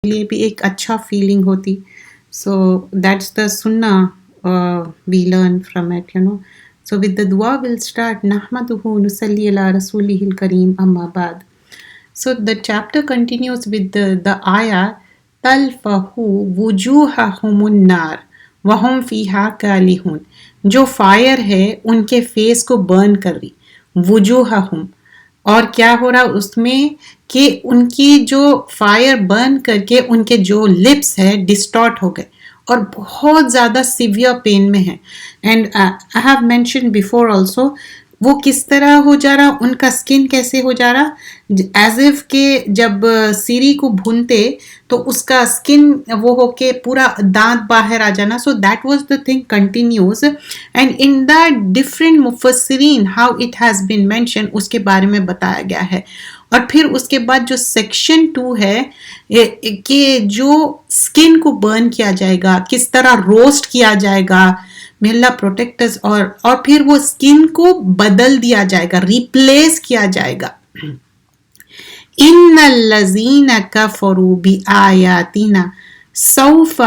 لیے بھی ایک اچھا فیلنگ ہوتی. So that's the sunnah we learn from it, you know. So with the dua we'll start. Nahmaduhu nusalli ala rasulihil kareem amma ba'd. So the chapter continues with the ayah talfahu wujuhahumun nar wahum fiha kalihun. جو fire ہے ان کے face کو burn کر رہی وجوہہم. اور کیا ہو رہا اس میں کہ ان کی جو فائر برن کر کے ان کے جو لپس ہے ڈسٹارٹ ہو گئے اور بہت زیادہ سیویئر پین میں ہے. And I have mention before also وہ کس طرح ہو جا رہا, ان کا اسکن کیسے ہو جا رہا, ایز ایف کہ جب سیری کو بھونتے تو اس کا اسکن وہ ہو کے پورا دانت باہر آ جانا. So that was the thing continues. And in the different مفسرین how it has been mention اس کے بارے میں بتایا گیا ہے. اور پھر اس کے بعد جو سیکشن 2 ہے کہ جو اسکن کو برن کیا جائے گا, کس طرح روسٹ کیا جائے گا, may اللہ پروٹیکٹ اس, اور پھر وہ اسکن کو بدل دیا جائے گا, ریپلیس کیا جائے گا. ان الذین کفروا بآیاتنا سوف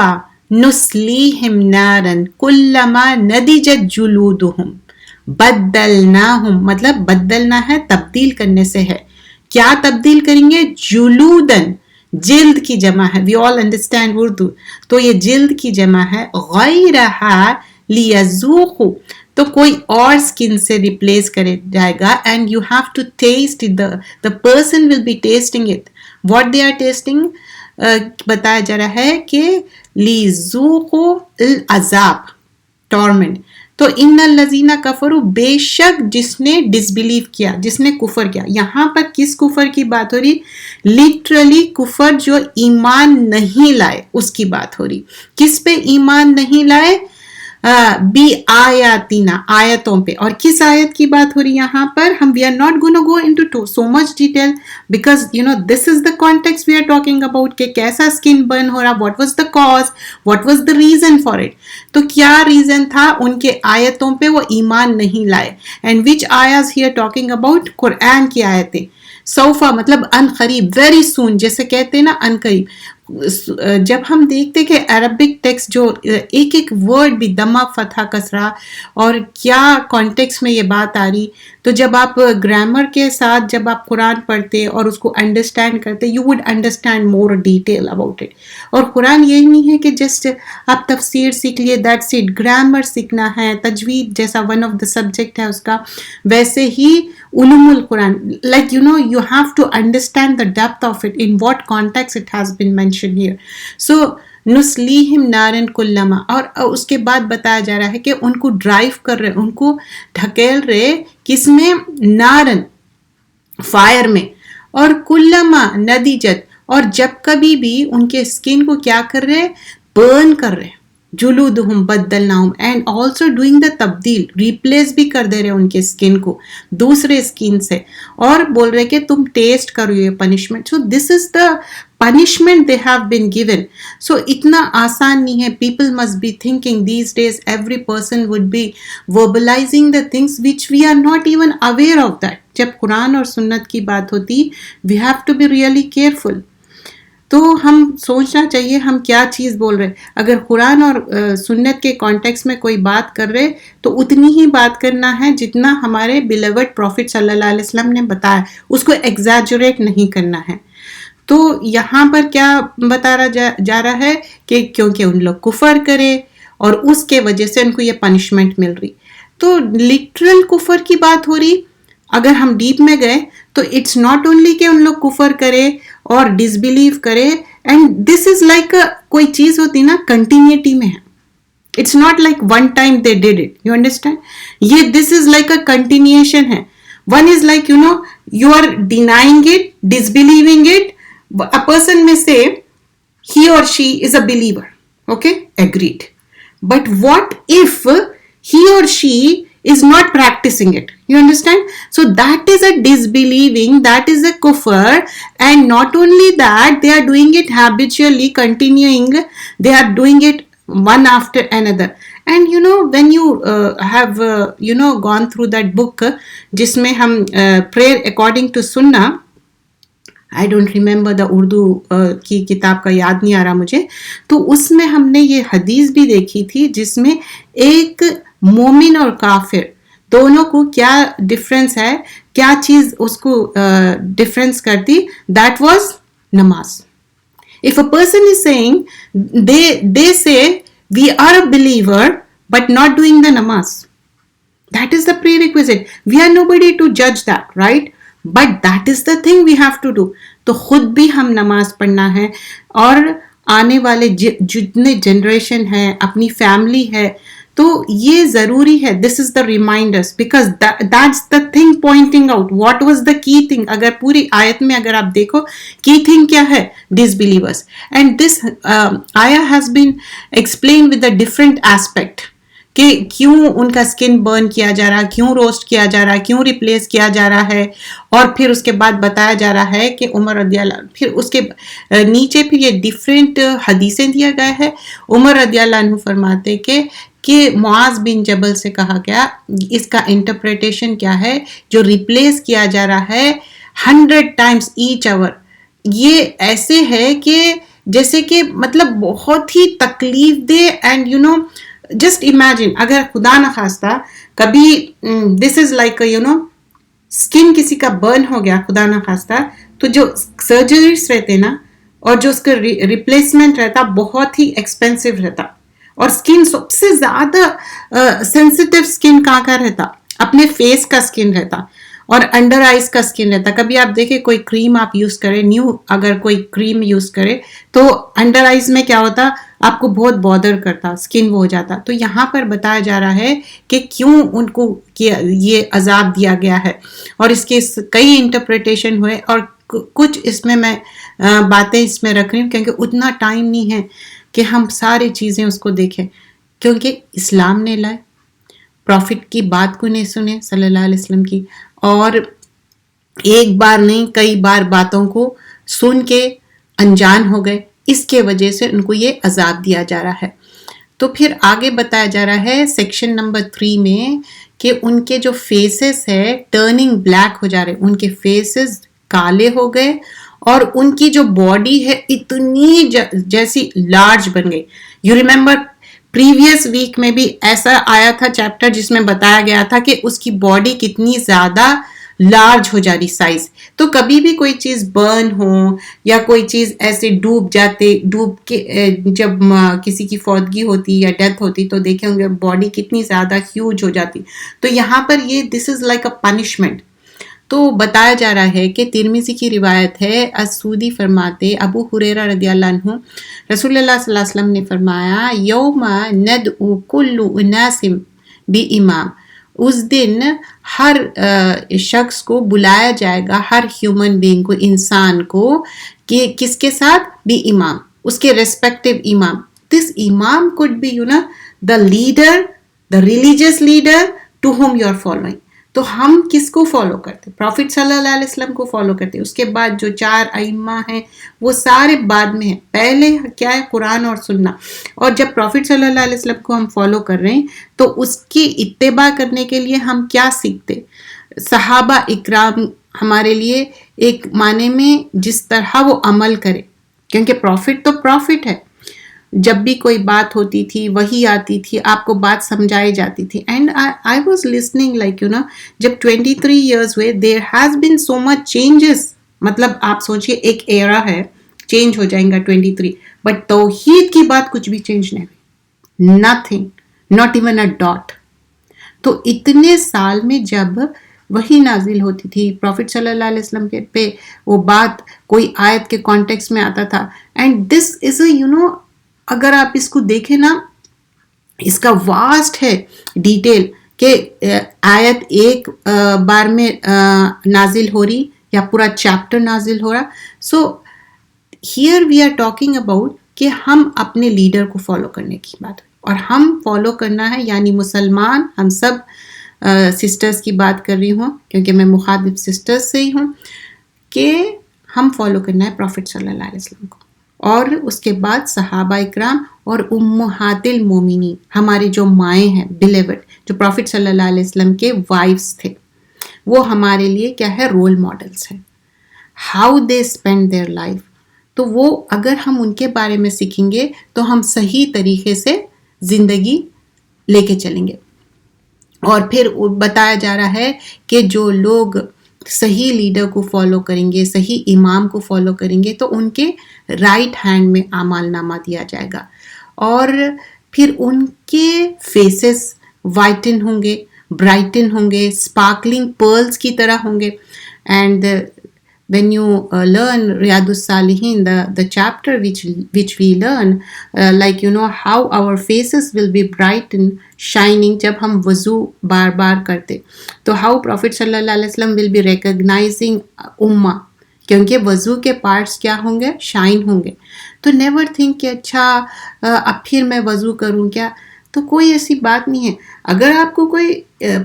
نصلیہم نارا کلما نضجت جلودہم بدلناہم. مطلب بدلنا ہے تبدیل کرنے سے ہے. کیا تبدیل کریں گے؟ جلودن, جلد کی جمع ہے. وی آل انڈرسٹینڈ اردو, تو یہ جلد کی جمع ہے. غیرہا لیذوقوا, تو کوئی اور اسکن سے ریپلیس کرے جائے گا. And you have to test the person will be testing it. What they are testing بتایا جا رہا ہے کہ لیذوقوا العذاب, ٹورمنٹ. تو ان الذین کفروا, بے شک جس نے ڈس بلیو کیا, جس نے کفر کیا. یہاں پر کس کفر کی بات ہو رہی؟ لٹرلی کفر جو ایمان نہیں لائے اس کی بات ہو رہی. کس پہ ایمان نہیں لائے؟ بی آیاتنا, آیتوں پہ. اور کس آیت کی بات ہو رہی یہاں پر؟ ہم we are not gonna go into so much detail because you know this is the context we are talking about کہ کیسا اسکن برن ہو رہا, what was the cause, what was the reason for it. تو کیا reason تھا؟ ان کے آیتوں پہ وہ ایمان نہیں لائے. اینڈ وچ آیاز ہی آر ٹاکنگ اباؤٹ؟ قرآن کی آیتیں. سوفا مطلب ان قریب, ویری سون, جیسے کہتے ہیں نا ان قریب. جب ہم دیکھتے کہ عربک ٹیکسٹ جو ایک ایک ورڈ بھی دمہ فتحہ کسرہ اور کیا کانٹیکس میں یہ بات آ رہی, تو جب آپ گرامر کے ساتھ جب آپ قرآن پڑھتے اور اس کو انڈرسٹینڈ کرتے you would understand more detail about it. اور قرآن یہی نہیں ہے کہ جسٹ آپ تفسیر سیکھ لیے دیٹس اٹ. گرامر سیکھنا ہے, تجوید جیسا ون آف دا سبجیکٹ ہے اس کا, ویسے ہی علوم القرآن, like you know you have to understand the depth of it, in what context it has been mentioned here. So نسلیہم نارن کلما, اور اس کے بعد بتایا جا رہا ہے کہ ان کو ڈرائیو کر رہے, ان کو ڈھکیل رہے کس میں؟ نارن, فائر میں. اور کلما ندیجت, اور جب کبھی بھی ان کے اسکن کو کیا کر رہے؟ برن کر رہے. جلودہم بدلناہم, اینڈ آلسو ڈوئنگ دا تبدیل, ریپلیس بھی کر دے رہے ان کے اسکن کو دوسرے اسکن سے, اور بول رہے کہ تم ٹیسٹ کرو یہ punishment. So this is the punishment they have been given. So اتنا آسان نہیں ہے. People must be thinking these days every person would be verbalizing the things which we are not even aware of that. جب قرآن اور سنت کی بات ہوتی we have to be really careful. تو ہم سوچنا چاہیے ہم کیا چیز بول رہے. اگر قرآن اور سنت کے کانٹیکس میں کوئی بات کر رہے تو اتنی ہی بات کرنا ہے جتنا ہمارے beloved prophet صلی اللہ علیہ وسلم نے بتایا, اس کو ایگزیجریٹ نہیں کرنا ہے. تو یہاں پر کیا بتایا جا رہا ہے کہ کیونکہ ان لوگ کفر کرے اور اس کے وجہ سے ان کو یہ پنشمنٹ مل رہی. تو لٹرل کفر کی بات ہو رہی. اگر ہم ڈیپ میں گئے تو اٹس ناٹ اونلی کہ ان لوگ کفر کرے اور ڈس بلیو کرے, اینڈ دس از لائک کوئی چیز ہوتی نا کنٹینیوٹی میں ہے. It's not like one time they did it, you understand. یہ this is like a continuation ہے. One is like you know you are denying it, disbelieving it. A person may say he or she is a believer, okay, agreed, but what if he or she is not practicing it? You understand? So that is a disbelieving, that is a kufr, and not only that, they are doing it habitually, continuing, they are doing it one after another. And you know when you have you know gone through that book jisme hum prayer according to sunnah, I don't remember the Urdu کی کتاب کا یاد نہیں آ رہا مجھے. تو اس میں ہم نے یہ حدیث بھی دیکھی تھی جس میں ایک مومن اور کافر دونوں کو کیا ڈفرینس ہے, کیا چیز اس کو ڈفرینس کرتی, دیٹ واز نماز. If a person is saying, they say we are a believer but not doing the namaz, that is the prerequisite. We are nobody to judge that, right? But that is the thing we have to do. تو خود بھی ہم نماز پڑھنا ہے, اور آنے والے جتنے جنریشن ہے, اپنی فیملی ہے, تو یہ ضروری ہے. This is the reminders, because that's the thing pointing out what was the key thing. اگر پوری آیت میں اگر آپ دیکھو کی تھنگ کیا ہے, ڈس بلیورس. اینڈ دس آیا has been explain with the different aspect کہ کیوں ان کا اسکن برن کیا جا رہا ہے, کیوں روسٹ کیا جا رہا ہے, کیوں ریپلیس کیا جا رہا ہے. اور پھر اس کے بعد بتایا جا رہا ہے کہ عمر رضی اللہ, پھر اس کے نیچے پھر یہ ڈفرینٹ حدیثیں دیا گیا ہے. عمر رضی اللہ عنہ فرماتے کہ معاذ بن جبل سے کہا گیا اس کا انٹرپریٹیشن کیا ہے, جو ریپلیس کیا جا رہا ہے 100 times ایچ آور, یہ ایسے ہے کہ جیسے کہ مطلب بہت ہی تکلیف دہ. And you know just imagine اگر خدا نخواستہ کبھی this is like you know skin کسی کا برن ہو گیا خدا نخواستہ, تو جو سرجریز رہتے نا اور جو اس کا ریپلیسمنٹ رہتا بہت ہی ایکسپینسو رہتا. اور اسکن سب سے زیادہ سینسیٹیو اسکن کہاں کا رہتا, اپنے فیس کا اسکن رہتا اور انڈر آئیز کا اسکن رہتا. کبھی آپ دیکھیں کوئی کریم آپ یوز کرے, نیو اگر کوئی کریم یوز کرے تو انڈر آئیز میں کیا ہوتا, آپ کو بہت بادر کرتا, اسکن وہ ہو جاتا. تو یہاں پر بتایا جا رہا ہے کہ کیوں ان کو یہ عذاب دیا گیا ہے, اور اس کے کئی انٹرپریٹیشن ہوئے, اور کچھ اس میں باتیں اس میں رکھ رہی ہوں کیونکہ اتنا ٹائم نہیں ہے کہ ہم ساری چیزیں اس کو دیکھیں, کیونکہ اسلام نے لائے, پروفٹ کی بات کو نہیں سنے صلی اللہ علیہ وسلم کی, اور ایک بار نہیں کئی بار باتوں کو سن کے انجان ہو گئے, اس کے وجہ سے ان کو یہ عذاب دیا جا رہا ہے. تو پھر آگے بتایا جا رہا ہے سیکشن نمبر 3 میں کہ ان کے جو فیسز ہے ٹرننگ بلیک ہو جا رہے, ان کے فیسز کالے ہو گئے, اور ان کی جو باڈی ہے اتنی جیسی لارج بن گئی. یو ریممبر پریویس ویک میں بھی ایسا آیا تھا چیپٹر جس میں بتایا گیا تھا کہ اس کی باڈی کتنی زیادہ لارج ہو جا رہی سائز. تو کبھی بھی کوئی چیز برن ہو یا کوئی چیز ایسے ڈوب کے جب کسی کی فوتگی ہوتی یا ڈیتھ ہوتی تو دیکھیں گے باڈی کتنی زیادہ ہیوج ہو جاتی. تو یہاں پر یہ this is like a punishment. تو بتایا جا رہا ہے کہ ترمذی کی روایت ہے, السودی فرماتے ابو ہریرہ رضی اللہ عنہ, رسول اللہ صلی اللہ علیہ وسلم نے فرمایا یوم ندعو کل اناس بامام, اس دن ہر شخص کو بلایا جائے گا, ہر ہیومن بینگ کو, انسان کو, کہ کس کے ساتھ, بھی امام, اس کے ریسپیکٹیو امام. دس امام could be the leader, the religious leader to whom you are following. تو ہم کس کو فالو کرتے, پروفٹ صلی اللہ علیہ وسلم کو فالو کرتے. اس کے بعد جو 4 ائمہ ہیں وہ سارے بعد میں ہیں, پہلے کیا ہے قرآن اور سننا. اور جب پروفٹ صلی اللہ علیہ وسلم کو ہم فالو کر رہے ہیں تو اس کی اتباع کرنے کے لیے ہم کیا سیکھتے, صحابہ اکرام ہمارے لیے ایک معنی میں جس طرح وہ عمل کرے, کیونکہ پروفٹ تو پروفٹ ہے. جب بھی کوئی بات ہوتی تھی وہی آتی تھی, آپ کو بات سمجھائی جاتی تھی. And I was listening like جب 23 ایئرس ہوئے there has been so much changes. مطلب آپ سوچئے ایک ایرا ہے, چینج ہو جائیں گا 23, بٹ توحید کی بات کچھ بھی چینج نہیں ہوئی, nothing, not even a dot. تو اتنے سال میں جب وہی نازل ہوتی تھی پروفٹ صلی اللہ علیہ وسلم کے پہ, وہ بات کوئی آیت کے کانٹیکس میں آتا تھا. اینڈ دس از اے اگر آپ اس کو دیکھیں نا, اس کا واسٹ ہے ڈیٹیل کہ آیت ایک بار میں نازل ہو رہی یا پورا چیپٹر نازل ہو رہا. So here we are talking about کہ ہم اپنے لیڈر کو فالو کرنے کی بات, اور ہم فالو کرنا ہے یعنی مسلمان, ہم سب سسٹرز کی بات کر رہی ہوں کیونکہ میں مخاطب سسٹرز سے ہی ہوں, کہ ہم فالو کرنا ہے پروفٹ صلی اللہ علیہ وسلم کو, اور اس کے بعد صحابہ اکرام اور امہات المومنین, ہماری جو مائیں ہیں بیلیوڈ, جو پروفٹ صلی اللہ علیہ وسلم کے وائفز تھے, وہ ہمارے لیے کیا ہے, رول ماڈلز ہیں. How they spend their life. تو وہ اگر ہم ان کے بارے میں سیکھیں گے تو ہم صحیح طریقے سے زندگی لے کے چلیں گے. اور پھر بتایا جا رہا ہے کہ جو لوگ صحیح لیڈر کو فالو کریں گے، صحیح امام کو فالو کریں گے، تو ان کے رائٹ ہینڈ میں اعمال نامہ دیا جائے گا، اور پھر ان کے فیسز وائٹن ہوں گے، برائٹن ہوں گے، اسپارکلنگ پرلز کی طرح ہوں گے. And when you learn Riyadh Salihin, the chapter which we learn, like how our faces will be bright and shining جب ہم وضو بار بار کرتے، تو how Prophet صلی اللہ علیہ وسلم will be recognizing امہ، کیونکہ وضو کے پارٹس کیا ہوں گے؟ شائن ہوں گے. تو نیور تھنک کہ اچھا اب پھر میں وضو کروں کیا. تو کوئی ایسی بات نہیں ہے. اگر آپ کو کوئی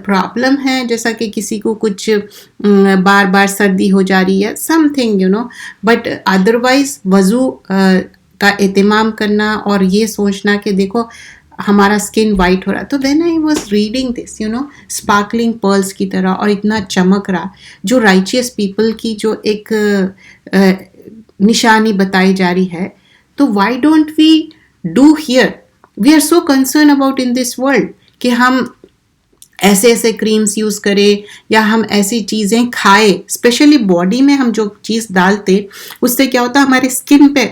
پرابلم ہے، جیسا کہ کسی کو کچھ بار بار سردی ہو جا رہی ہے، سم تھنگ بٹ ادروائز وضو کا اہتمام کرنا اور یہ سوچنا کہ دیکھو ہمارا اسکن وائٹ ہو رہا. تو when I was reading this sparkling pearls کی طرح اور اتنا چمک رہا، جو رائچیس پیپل کی جو ایک نشانی بتائی جا رہی ہے، تو why don't we do here? We are so concern about in this world کہ ہم ایسے ایسے کریمس یوز کرے یا ہم ایسی چیزیں کھائے، اسپیشلی باڈی میں ہم جو چیز ڈالتے اس سے کیا ہوتا، ہمارے اسکن پہ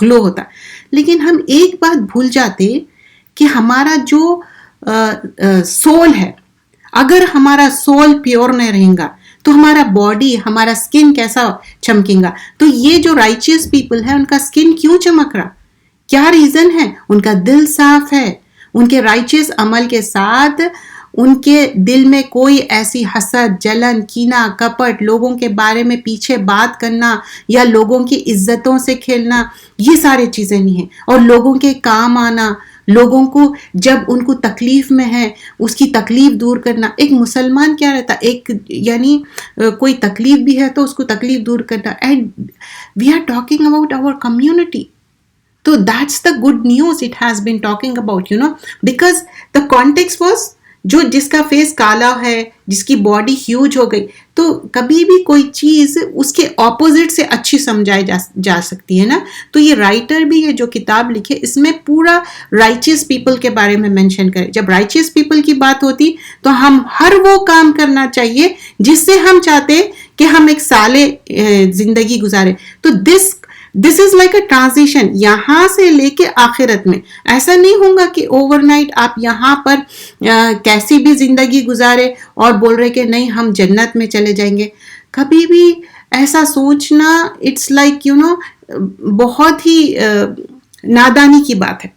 گلو ہوتا. لیکن ہم ایک بات بھول جاتے کہ ہمارا جو سول ہے، اگر ہمارا سول پیور نہیں رہے گا تو ہمارا باڈی، ہمارا اسکن کیسا چمکے گا. تو یہ جو رائچیس پیپل ہے ان کا اسکن کیوں چمک رہا؟ کیا ریزن ہے؟ ان کا دل صاف ہے. ان کے رائچیس عمل کے ساتھ ان کے دل میں کوئی ایسی حسد، جلن، کینہ، کپٹ، لوگوں کے بارے میں پیچھے بات کرنا یا لوگوں کی عزتوں سے کھیلنا، یہ سارے چیزیں نہیں ہیں. اور لوگوں کے کام آنا، لوگوں کو جب ان کو تکلیف میں ہے اس کی تکلیف دور کرنا. ایک مسلمان کیا رہتا، ایک یعنی کوئی تکلیف بھی ہے تو اس کو تکلیف دور کرنا. And we are talking about our community. So that's the good news it has been talking about, because the context was جس کا فیس کالا ہے، جس کی باڈی ہیوج ہو گئی، تو کبھی بھی کوئی چیز اس کے اپوزٹ سے اچھی سمجھائی جا سکتی ہے نا. تو یہ رائٹر بھی یہ جو کتاب لکھے اس میں پورا رائچیس پیپل کے بارے میں مینشن کرے. جب رائچیس پیپل کی بات ہوتی تو ہم ہر وہ کام کرنا چاہیے جس سے ہم چاہتے کہ ہم ایک صالح زندگی گزارے. تو دس از لائک اے ٹرانزیشن، یہاں سے لے کے آخرت میں. ایسا نہیں ہوگا کہ اوور نائٹ آپ یہاں پر کیسی بھی زندگی گزارے اور بول رہے کہ نہیں ہم جنت میں چلے جائیں گے. کبھی بھی ایسا سوچنا اٹس لائک بہت ہی نادانی کی بات ہے.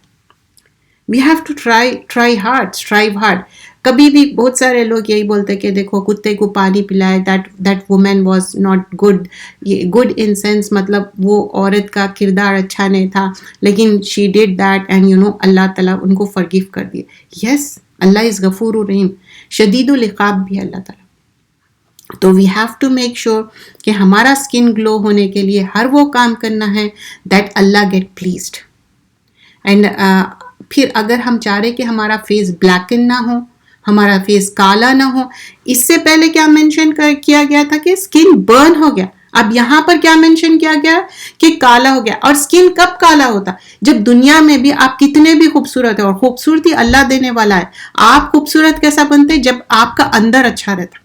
We have to try hard, strive hard. کبھی بھی بہت سارے لوگ یہی بولتے کہ دیکھو کتے کو پانی پلائے، that woman was not good. Good in sense مطلب وہ عورت کا کردار اچھا نہیں تھا، لیکن شی ڈیڈ دیٹ اینڈ اللہ تعالیٰ ان کو فرگیو کر دیے. یس، اللہ از غفور الرحیم، شدید العقاب بھی اللہ تعالیٰ. تو we have to make sure کہ ہمارا اسکن گلو ہونے کے لیے ہر وہ کام کرنا ہے that Allah get pleased. And پھر اگر ہم چاہ رہے کہ ہمارا فیس بلیکن نہ ہو، ہمارا فیس کالا نہ ہو، اس سے پہلے کیا مینشن کیا گیا تھا کہ اسکن برن ہو گیا. اب یہاں پر کیا مینشن کیا گیا کہ کالا ہو گیا. اور اسکن کب کالا ہوتا؟ جب دنیا میں بھی آپ کتنے بھی خوبصورت ہیں، اور خوبصورتی اللہ دینے والا ہے. آپ خوبصورت کیسا بنتے؟ جب آپ کا اندر اچھا رہتا،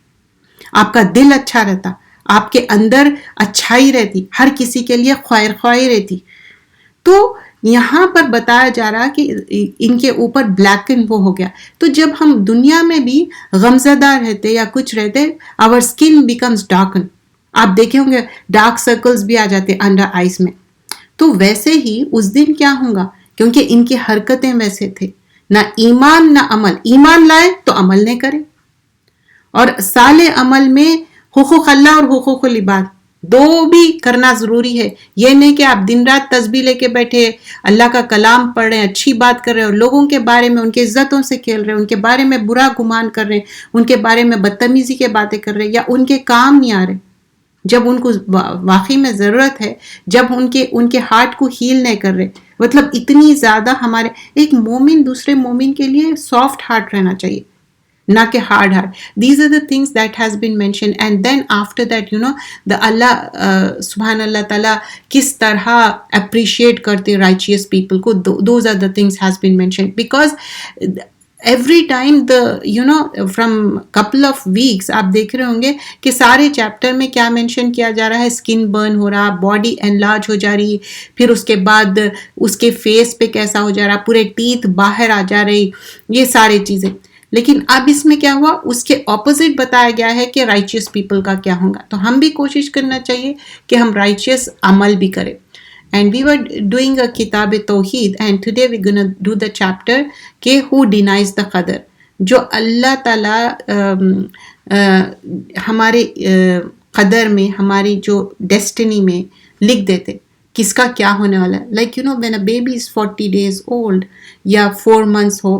آپ کا دل اچھا رہتا، آپ کے اندر اچھائی رہتی، ہر کسی کے لیے خیر خواہی رہتی. تو یہاں پر بتایا جا رہا کہ ان کے اوپر بلیکن وہ ہو گیا. تو جب ہم دنیا میں بھی غمزدہ رہتے یا کچھ رہتے، our skin becomes darkened. آپ دیکھے ہوں گے ڈارک سرکلز بھی آ جاتے انڈر آئیز میں. تو ویسے ہی اس دن کیا ہوگا، کیونکہ ان کی حرکتیں ویسے تھے، نہ ایمان نہ عمل. ایمان لائے تو عمل نہیں کرے. اور صالح عمل میں حقوق اللہ اور حقوق العباد دو بھی کرنا ضروری ہے. یہ نہیں کہ آپ دن رات تسبیح لے کے بیٹھے، اللہ کا کلام پڑھ رہے ہیں، اچھی بات کر رہے ہیں، اور لوگوں کے بارے میں ان کے عزتوں سے کھیل رہے ہیں، ان کے بارے میں برا گمان کر رہے ہیں، ان کے بارے میں بدتمیزی کے باتیں کر رہے ہیں، یا ان کے کام نہیں آ رہے جب ان کو واقعی میں ضرورت ہے، جب ان کے ہارٹ کو ہیل نہیں کر رہے. مطلب اتنی زیادہ ہمارے ایک مومن دوسرے مومن کے لیے سافٹ ہارٹ رہنا چاہیے. نہ کہ hard. These are the things that has been mentioned. And then after that, the Allah, subhan Allah ta'ala, kis tarha appreciate karte righteous people ko, those are the things has been mentioned. Because every time from couple of weeks آپ دیکھ رہے ہوں گے کہ سارے chapter میں کیا mention کیا جا رہا ہے، اسکن برن ہو رہا، باڈی انلارج ہو جا رہی، پھر اس کے بعد اس کے فیس پہ کیسا ہو جا رہا، پورے ٹیتھ باہر آ جا رہی، یہ ساری چیزیں. لیکن اب اس میں کیا ہوا، اس کے اپوزٹ بتایا گیا ہے کہ رائچیس پیپل کا کیا ہوگا. تو ہم بھی کوشش کرنا چاہیے کہ ہم رائچیس عمل بھی کریں. And we were doing a Kitab Tawheed, and today we're going to do the chapter کہ who denies the qadar. جو اللہ تعالیٰ ہمارے قدر میں، ہماری جو ڈیسٹنی میں لکھ دیتے کس کا کیا ہونے والا ہے. Like when a baby is 40 days old یا 4 months ہو،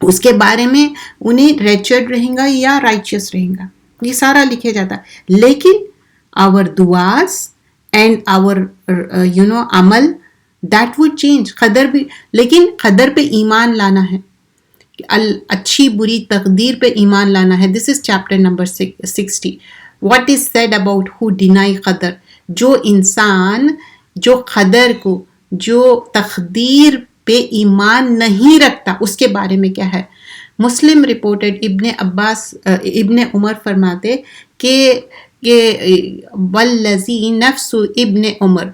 اس کے بارے میں انہیں ریچرڈ رہیں گا یا رائچیس رہیں گا، یہ سارا لکھے جاتا ہے. لیکن our duas and our عمل that would change. قدر بھی، لیکن قدر پہ ایمان لانا ہے، اچھی بری تقدیر پہ ایمان لانا ہے. This is chapter number 60. What is said about who deny قدر. جو انسان جو قدر کو، جو تقدیر پہ ایمان نہیں رکھتا، اس کے بارے میں کیا ہے. مسلم رپورٹڈ ابن عمر فرماتے کہ والذی نفس ابن عمر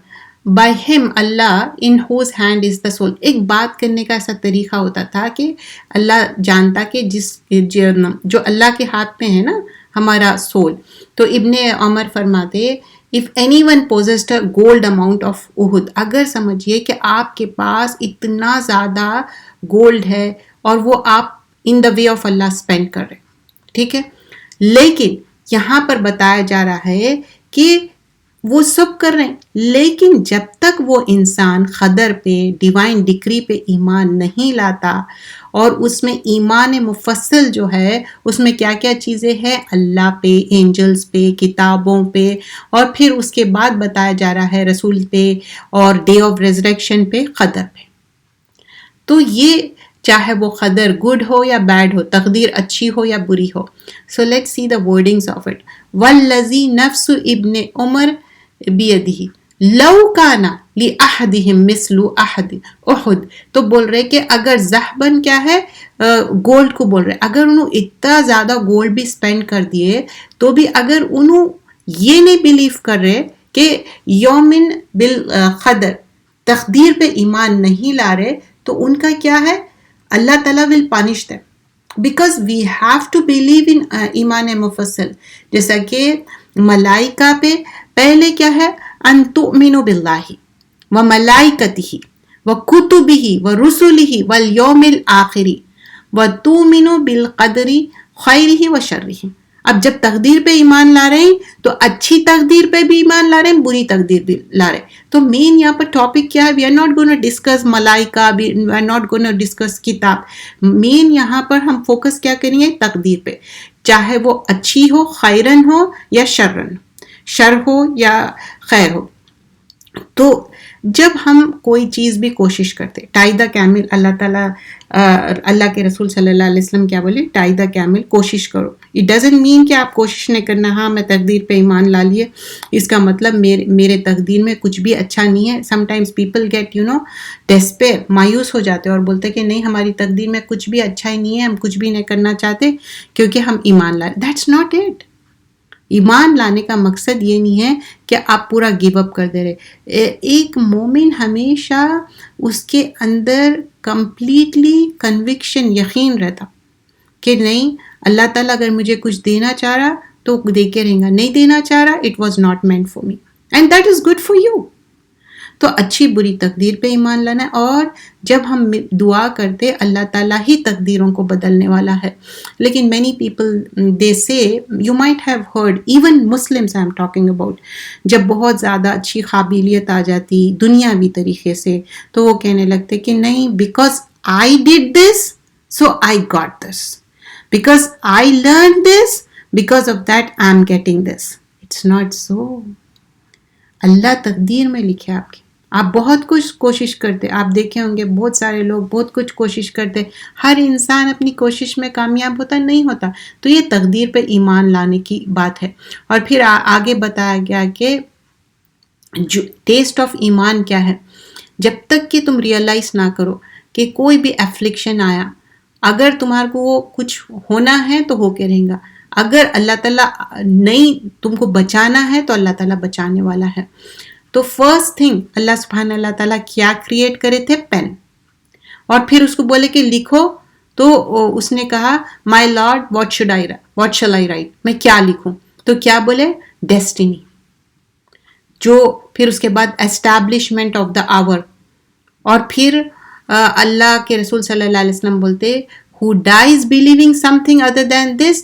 by him Allah in whose hand is the soul. ایک بات کرنے کا ایسا طریقہ ہوتا تھا کہ اللہ جانتا کہ جو اللہ کے ہاتھ میں ہے نا ہمارا سول. تو ابن عمر فرماتے if anyone possessed a gold amount of Uhud, اگر سمجھیے کہ آپ کے پاس اتنا زیادہ گولڈ ہے اور وہ آپ in the way of Allah spend کر رہے، ٹھیک ہے، لیکن یہاں پر بتایا جا رہا ہے کہ وہ سب کر رہے ہیں، لیکن جب تک وہ انسان قدر پہ، ڈیوائن ڈکری پہ ایمان نہیں لاتا، اور اس میں ایمان مفصل جو ہے اس میں کیا کیا چیزیں ہیں، اللہ پہ، اینجلز پہ، کتابوں پہ، اور پھر اس کے بعد بتایا جا رہا ہے رسول پہ اور ڈے آف ریزریکشن پہ، قدر پہ. تو یہ چاہے وہ قدر گڈ ہو یا بیڈ ہو، تقدیر اچھی ہو یا بری ہو. So let see the wordings of it. والذی نفس ابن عمر بیدہ لو کانا لأحدہم مثل احد احد. تو بول رہے کہ اگر ذہبن کیا ہے، گولڈ کو بول رہے، اگر انہوں اتنا زیادہ گولڈ بھی اسپینڈ کر دیے تو بھی اگر انہوں یہ نہیں بلیو کر رہے کہ یومن بالقدر، تقدیر پہ ایمان نہیں لا رہے، تو ان کا کیا ہے، اللہ تعالیٰ will punish them. Because we have to believe in ایمان مفصل. جیسا کہ ملائکہ پہ پہلے کیا ہے، ان تؤمنوا باللہ وملائکتہ وکتبہ ورسلہ والیوم الآخر وتؤمنوا بالقدر خیرہ وشرہ. اب جب تقدیر پہ ایمان لا رہے ہیں تو اچھی تقدیر پہ بھی ایمان لا رہے ہیں، بری تقدیر بھی لا رہے ہیں. تو مین یہاں پر ٹاپک کیا ہے، we are not gonna discuss ملائکہ، we are not gonna discuss کتاب. مین یہاں پر ہم فوکس کیا کریں گے، تقدیر پہ، چاہے وہ اچھی ہو، خیرن ہو یا شرن، شر ہو یا خیر ہو. تو جب ہم کوئی چیز بھی کوشش کرتے، ٹائی دا کیمل، اللہ تعالیٰ اللہ کے رسول صلی اللہ علیہ وسلم کیا بولے، ٹائی دا کیمل، کوشش کرو. اٹ ڈزنٹ مین کہ آپ کوشش نہیں کرنا، ہاں میں تقدیر پہ ایمان لا لیے، اس کا مطلب میرے تقدیر میں کچھ بھی اچھا نہیں ہے. Sometimes people get despair, مایوس ہو جاتے اور بولتے کہ نہیں ہماری تقدیر میں کچھ بھی اچھا ہی نہیں ہے، ہم کچھ بھی نہیں کرنا چاہتے کیونکہ ہم ایمان لائے. That's not it. ایمان لانے کا مقصد یہ نہیں ہے کہ آپ پورا گیو اپ کر دے رہے. ایک مومن ہمیشہ اس کے اندر کمپلیٹلی کنوکشن، یقین رہتا کہ نہیں اللہ تعالیٰ اگر مجھے کچھ دینا چاہ رہا تو دے کے رہیں گا، نہیں دینا چاہ رہا it was not meant for me and that is good for you. تو اچھی بری تقدیر پہ ایمان لانا ہے. اور جب ہم دعا کرتے اللہ تعالیٰ ہی تقدیروں کو بدلنے والا ہے. لیکن many people they say, you might have heard, even Muslims I am talking about, جب بہت زیادہ اچھی قابلیت آ جاتی دنیاوی طریقے سے تو وہ کہنے لگتے کہ نہیں because I did this so I got this, because I learned this because of that I am getting this. It's not so. اللہ تقدیر میں لکھے آپ کی، آپ بہت کچھ کوشش کرتے، آپ دیکھے ہوں گے بہت سارے لوگ بہت کچھ کوشش کرتے، ہر انسان اپنی کوشش میں کامیاب ہوتا نہیں ہوتا. تو یہ تقدیر پہ ایمان لانے کی بات ہے. اور پھر آگے بتایا گیا کہ جو ٹیسٹ آف ایمان کیا ہے، جب تک کہ تم ریئلائز نہ کرو کہ کوئی بھی افلکشن آیا، اگر تمہارے کو وہ کچھ ہونا ہے تو ہو کے رہیں گا، اگر اللہ تعالیٰ نہیں تم کو بچانا ہے تو اللہ تعالیٰ بچانے والا ہے. تو فرسٹ تھنگ اللہ سبحانہ اللہ تعالیٰ کیا کریٹ کرے تھے؟ پین. اور پھر اس کو بولے کہ لکھو، تو اس نے کہا مائی لارڈ واٹ شل آئی رائٹ، میں کیا لکھوں؟ تو کیا بولے؟ ڈیسٹینی. جو پھر اس کے بعد اسٹیبلشمنٹ آف دا آور. اور پھر اللہ کے رسول صلی اللہ علیہ وسلم بولتے who dies believing something other than this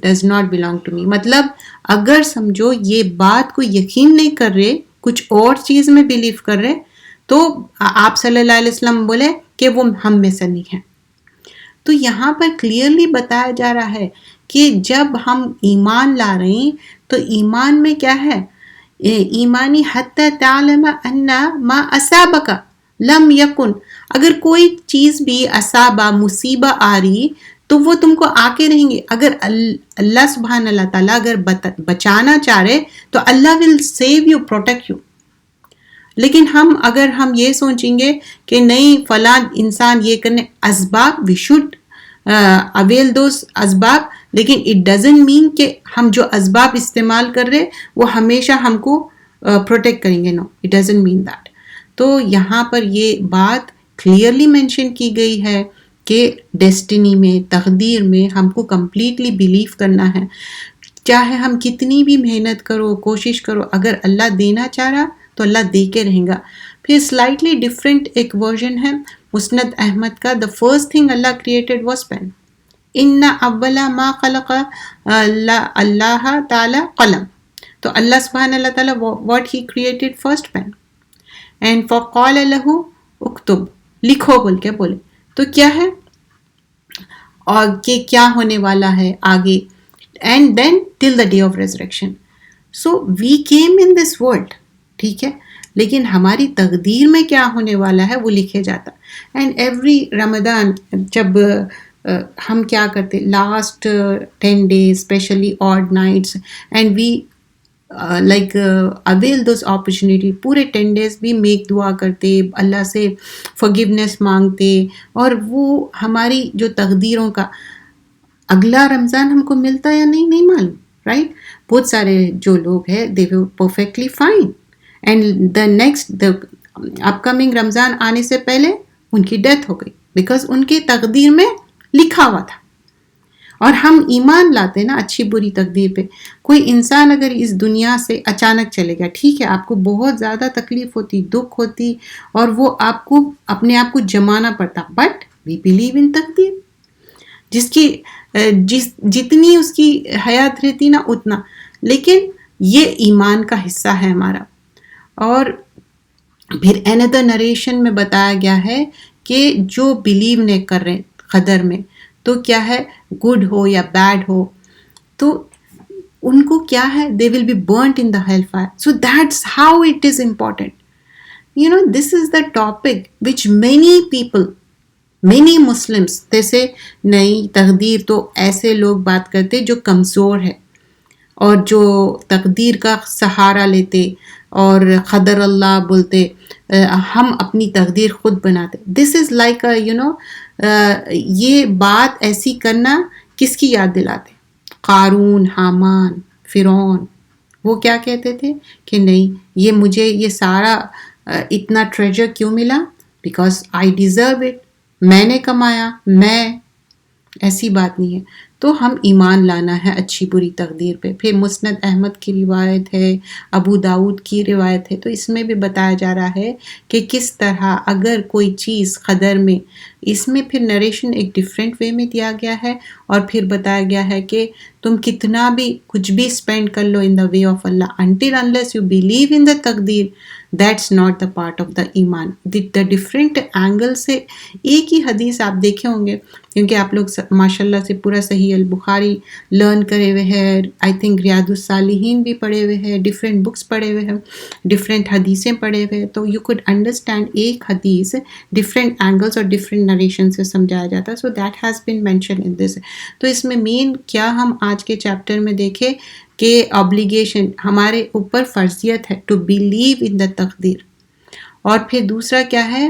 does not belong to me. مطلب اگر سمجھو یہ بات کو یقین نہیں کر رہے، کچھ اور چیز میں بلیو کر رہے، تو آپ صلی اللہ علیہ وسلم بولے کہ وہ ہم میں سے نہیں ہے. تو یہاں پر کلیئرلی بتایا جا رہا ہے کہ جب ہم ایمان لا رہے ہیں تو ایمان میں کیا ہے؟ ایمانی حتی تعلم ان ما اصابک لم یکن. اگر کوئی چیز بھی اصابہ مصیبہ آ رہی تو وہ تم کو آ کے رہیں گے. اگر اللہ سبحانہ اللہ تعالیٰ اگر بچانا چاہ رہے تو اللہ will save you, protect you. لیکن اگر ہم یہ سوچیں گے کہ نہیں فلاں انسان یہ کرنے اسباب، we should avail those اسباب، لیکن it doesn't mean کہ ہم جو اسباب استعمال کر رہے وہ ہمیشہ ہم کو پروٹیکٹ کریں گے. نو، it doesn't mean that. تو یہاں پر یہ بات کلیئرلی مینشن کی گئی ہے کہ ڈیسٹینی میں، تقدیر میں ہم کو کمپلیٹلی بیلیو کرنا ہے. چاہے ہم کتنی بھی محنت کرو، کوشش کرو، اگر اللہ دینا چاہ رہا تو اللہ دے کے رہیں گا. پھر سلائٹلی ڈفرینٹ ایک ورژن ہے مسند احمد کا. دا فرسٹ تھنگ اللہ کریٹڈ واز پین. ان اول ما خلق اللہ تعالی قلم. تو اللہ سبحانہ اللہ تعالیٰ what he created first pen. And فقال له اکتب، لکھو بول کے بولے. تو کیا ہے اور کہ کیا ہونے والا ہے آگے. And then till the day of resurrection. So we came in this world, ٹھیک ہے، لیکن ہماری تقدیر میں کیا ہونے والا ہے وہ لکھے جاتا. اینڈ ایوری رمضان جب ہم کیا کرتے، last 10 days especially odd nights, and we like avail those opportunity. پورے 10 days بھی میک دعا کرتے، اللہ سے forgiveness مانگتے، اور وہ ہماری جو تقدیروں کا اگلا رمضان ہم کو ملتا یا نہیں معلوم، رائٹ. بہت سارے جو لوگ ہیں they were perfectly fine and the upcoming Ramadan آنے سے پہلے ان کی ڈیتھ ہو گئی بیکاز ان کی تقدیر میں لکھا ہوا تھا. اور ہم ایمان لاتے نا اچھی بری تقدیر پہ. کوئی انسان اگر اس دنیا سے اچانک چلے گیا، ٹھیک ہے، آپ کو بہت زیادہ تکلیف ہوتی، دکھ ہوتی، اور وہ آپ کو اپنے آپ کو جمانا پڑتا، بٹ وی بلیو ان تقدیر. جس کی جتنی اس کی حیات رہتی نا اتنا. لیکن یہ ایمان کا حصہ ہے ہمارا. اور پھر another نریشن میں بتایا گیا ہے کہ جو بلیو نہیں کر رہے قدر میں، تو کیا ہے، گڈ ہو یا بیڈ ہو، تو ان کو کیا ہے، they will be burnt in the hellfire. So that's how it is important. You know, this is the topic which many people, many Muslims, they say نہیں تقدیر تو ایسے لوگ بات کرتے جو کمزور ہے اور جو تقدیر کا سہارا لیتے اور قدر اللہ بولتے، ہم اپنی تقدیر خود بناتے. دس از لائک یہ بات ایسی کرنا کس کی یاد دلاتے؟ قارون، حامان، فرعون. وہ کیا کہتے تھے کہ نہیں یہ مجھے یہ سارا اتنا ٹریجر کیوں ملا؟ بیکاز آئی ڈیزرو اٹ، میں نے کمایا، میں. ایسی بات نہیں ہے. تو ہم ایمان لانا ہے اچھی بری تقدیر پہ. پھر مسند احمد کی روایت ہے، ابو داؤد کی روایت ہے، تو اس میں بھی بتایا جا رہا ہے کہ کس طرح اگر کوئی چیز قدر میں، اس میں پھر نریشن ایک ڈفرینٹ وے میں دیا گیا ہے، اور پھر بتایا گیا ہے کہ تم کتنا بھی کچھ بھی اسپینڈ کر لو ان دا وے آف اللہ, until unless you believe in the تقدیر, that's not the part of the ایمان. the different اینگل سے ایک ہی حدیث آپ دیکھے ہوں گے, کیونکہ آپ لوگ ماشاء اللہ سے پورا صحیح البخاری لرن کرے ہوئے ہیں, آئی تھنک ریاض الصالحین بھی پڑھے ہوئے ہیں, ڈفرینٹ بکس پڑھے ہوئے ہیں, ڈفرینٹ حدیثیں پڑھے ہوئے ہیں, تو یو کوڈ انڈرسٹینڈ ایک حدیث ڈفرینٹ اینگلس اور ڈفرینٹ نریشن سے سمجھایا جاتا ہے. So that has been mention in this. تو اس میں مین کیا ہم آج کے چیپٹر میں دیکھیں کہ obligation ہمارے اوپر فرضیت ہے ٹو بلیو ان دا تقدیر, اور پھر دوسرا کیا ہے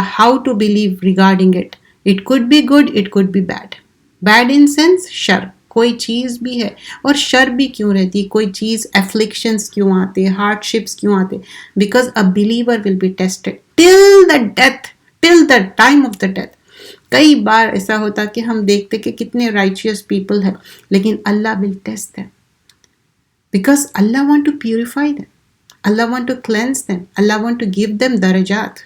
how to believe regarding it. It could be good, it could be bad. Bad in sense شر, کوئی چیز بھی ہے, اور شر بھی کیوں رہتی, کوئی چیز افلکشنس کیوں آتے, ہارڈ شپس کیوں آتے, because a believer will be tested till the death, till the time of the death. کئی بار ایسا ہوتا کہ ہم دیکھتے کہ کتنے رائچیس پیپل ہیں, لیکن اللہ ول test them, because Allah want to purify them, Allah want to cleanse them, Allah want to give them darajat,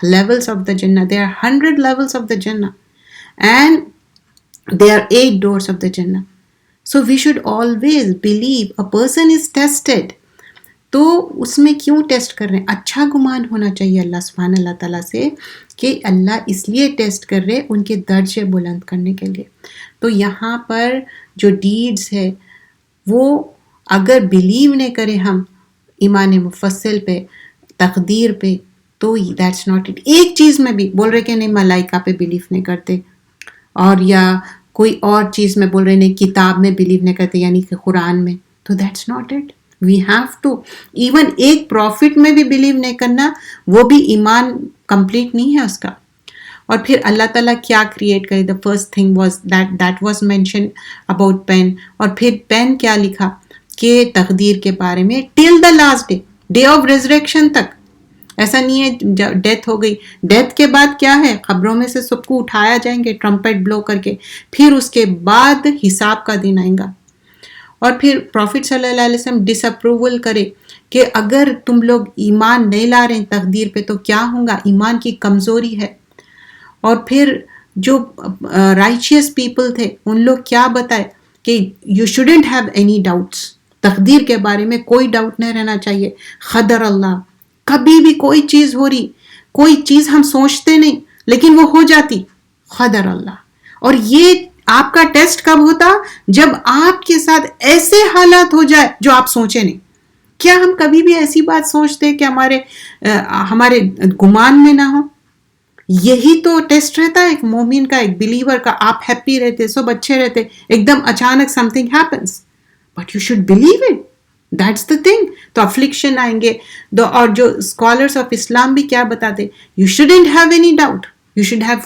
levels of the Jannah. There are 100 levels of the Jannah, and there are 8 doors of the Jannah. So we should always believe a person is tested. تو اس میں کیوں test کر رہے ہیں, اچھا گمان ہونا چاہیے اللہ سبحانہ اللہ تعالیٰ سے کہ اللہ اس لیے ٹیسٹ کر رہے ان کے درجے بلند کرنے کے لیے. تو یہاں پر جو ڈیڈز ہے وہ اگر بلیو نہیں کریں ہم ایمان مفصل پہ, تقدیر پہ, تو دیٹس ناٹ اٹ. ایک چیز میں بھی بول رہے کہ نہیں ملائکہ پہ بلیو نہیں کرتے, اور یا کوئی اور چیز میں بول رہے نہیں کتاب میں بلیو نہیں کرتے یعنی کہ قرآن میں, تو that's not it. We have to even ایک پروفٹ میں بھی بلیو نہیں کرنا, وہ بھی ایمان کمپلیٹ نہیں ہے اس کا. اور پھر اللہ تعالیٰ کیا کریٹ کرے, the first thing was that was mention about pen, اور پھر پین کیا لکھا کہ تقدیر کے بارے میں till the last day, day of resurrection تک. ایسا نہیں ہے ڈیتھ ہو گئی, ڈیتھ کے بعد کیا ہے, قبروں میں سے سب کو اٹھایا جائیں گے ٹرمپٹ بلو کر کے, پھر اس کے بعد حساب کا دن آئے گا. اور پھر پروفٹ صلی اللہ علیہ وسلم ڈس اپروول کرے کہ اگر تم لوگ ایمان نہیں لا رہے ہیں تقدیر پہ تو کیا ہوگا, ایمان کی کمزوری ہے. اور پھر جو رائچیس پیپل تھے ان لوگ کیا بتائے کہ you shouldn't have any doubts, تقدیر کے بارے میں کوئی ڈاؤٹ نہیں رہنا چاہیے. قدر اللہ, کبھی بھی کوئی چیز ہو رہی, کوئی چیز ہم سوچتے نہیں لیکن وہ ہو جاتی, قدر اللہ. اور یہ آپ کا ٹیسٹ کب ہوتا, جب آپ کے ساتھ ایسے حالات ہو جائے جو آپ سوچے نہیں. کیا ہم کبھی بھی ایسی بات سوچتے کہ ہمارے گمان میں نہ ہو؟ یہی تو ٹیسٹ رہتا ہے ایک مومن کا, ایک بلیور کا. آپ ہیپی رہتے, سب اچھے رہتے, ایک دم اچانک some thing happens, but you should believe it, that's the thing. تو افلکشن آئیں گے. اور جو اسکالرس آف اسلام بھی کیا بتاتے, you shouldn't have any doubt, you should have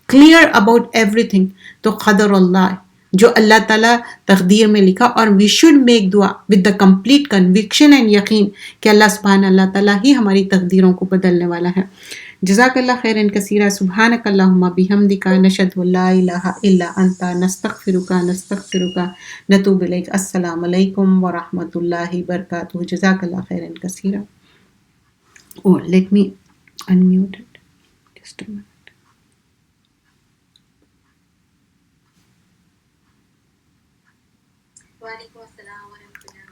clear about every thing. تو قدر اللہ جو اللہ تعالیٰ تقدیر میں لکھا, اور وی شوڈ میک دعا with the complete conviction and یقین کہ اللہ سبحانہ اللہ تعالیٰ ہی ہماری تقدیروں کو بدلنے والا ہے. جزاک اللہ خیرا کثیرا. سبحانک اللہم بحمدک, نشہد ان لا الہ الا انت, نستغفرک نتوب الیک. السلام علیکم ورحمۃ اللہ وبرکاتہ. جزاک اللہ خیرا کثیرا. Oh, let me unmute it. Just a minute. وعلیکم السلام ورحمۃ اللہ